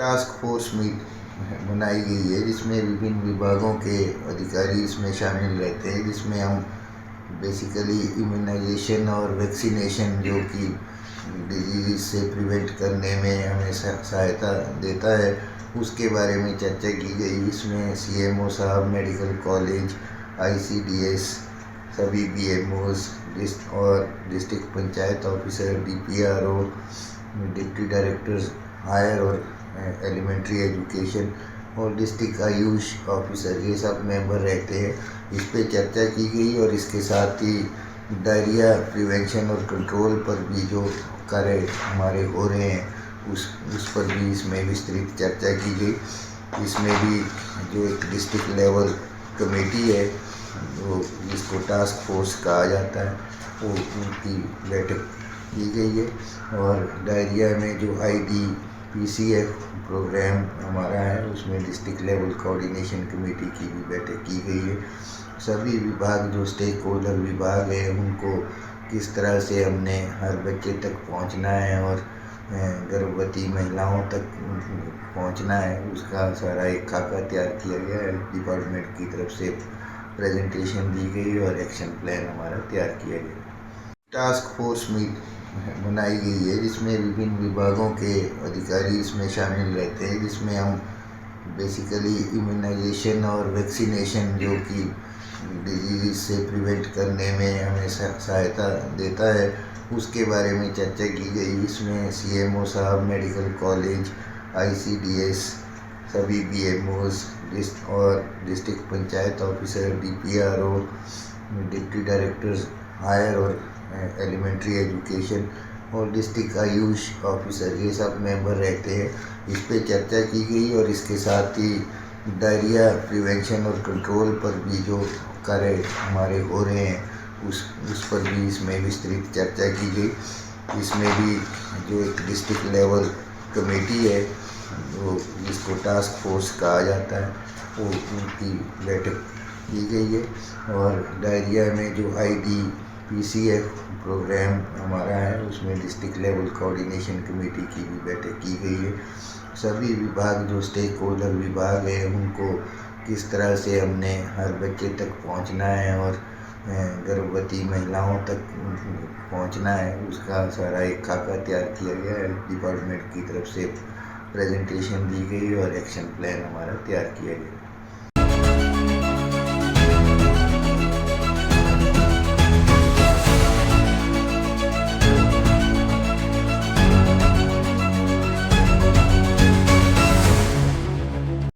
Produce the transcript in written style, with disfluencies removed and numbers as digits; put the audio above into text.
Task force meet बनाई गई है जिसमें विभिन्न विभागों के अधिकारी इसमें शामिल रहते हैं, जिसमें हम बेसिकली इम्यूनाइजेशन और वैक्सीनेशन जो कि डिजीज से प्रिवेंट करने में हमें सहायता देता है उसके बारे में चर्चा की गई। इसमें सीएमओ साहब, मेडिकल कॉलेज, आईसीडीएस, सभी बीएमओज और district panchayat officer, DPRO, deputy directors higher और एलिमेंट्री एजुकेशन और डिस्ट्रिक्ट आयुष ऑफिसर, ये सब मेंबर रहते हैं। इस पे चर्चा की गई और इसके साथ ही डायरिया प्रिवेंशन और कंट्रोल पर भी जो कार्य हमारे हो रहे हैं उस पर भी इसमें विस्तृत चर्चा की गई। इसमें भी जो एक डिस्ट्रिक्ट लेवल कमेटी है वो जिसको टास्क फोर्स कहा जाता है वो उनकी बैठक की गई है। और डायरिया में जो IDPCF प्रोग्राम हमारा है उसमें डिस्ट्रिक्ट लेवल कोऑर्डिनेशन कमेटी की भी बैठक की गई है। सभी विभाग जो स्टेक होल्डर विभाग है उनको किस तरह से हमने हर बच्चे तक पहुंचना है और गर्भवती महिलाओं तक पहुंचना है उसका सारा एक खाका तैयार किया गया है। डिपार्टमेंट की तरफ से प्रेजेंटेशन दी गई और एक्शन प्लान हमारा तैयार किया गया। टास्क फोर्स मीट बनाई गई है जिसमें विभिन्न विभागों के अधिकारी इसमें शामिल रहते हैं, जिसमें हम बेसिकली इम्यूनाइजेशन और वैक्सीनेशन जो कि डिजीज से प्रिवेंट करने में हमें सहायता देता है उसके बारे में चर्चा की गई। इसमें सीएमओ साहब, मेडिकल कॉलेज, आईसीडीएस, सभी बीएमओज और district panchayat officer, DPRO, deputy directors higher और एलिमेंट्री एजुकेशन और डिस्ट्रिक्ट आयुष ऑफिसर, ये सब मेंबर रहते हैं। इस पे चर्चा की गई और इसके साथ ही डायरिया प्रिवेंशन और कंट्रोल पर भी जो कार्य हमारे हो रहे हैं उस पर भी इसमें विस्तृत चर्चा की गई। इसमें भी जो एक डिस्ट्रिक्ट लेवल कमेटी है वो जिसको टास्क फोर्स कहा जाता है वो उनकी बैठक की गई है। और डायरिया में जो IDPCF प्रोग्राम हमारा है उसमें डिस्ट्रिक्ट लेवल कोऑर्डिनेशन कमेटी की भी बैठक की गई है। सभी विभाग जो स्टेक होल्डर विभाग है उनको किस तरह से हमने हर बच्चे तक पहुंचना है और गर्भवती महिलाओं तक पहुंचना है उसका सारा एक खाका तैयार किया गया है। डिपार्टमेंट की तरफ से प्रेजेंटेशन दी गई और एक्शन प्लान हमारा तैयार किया गया।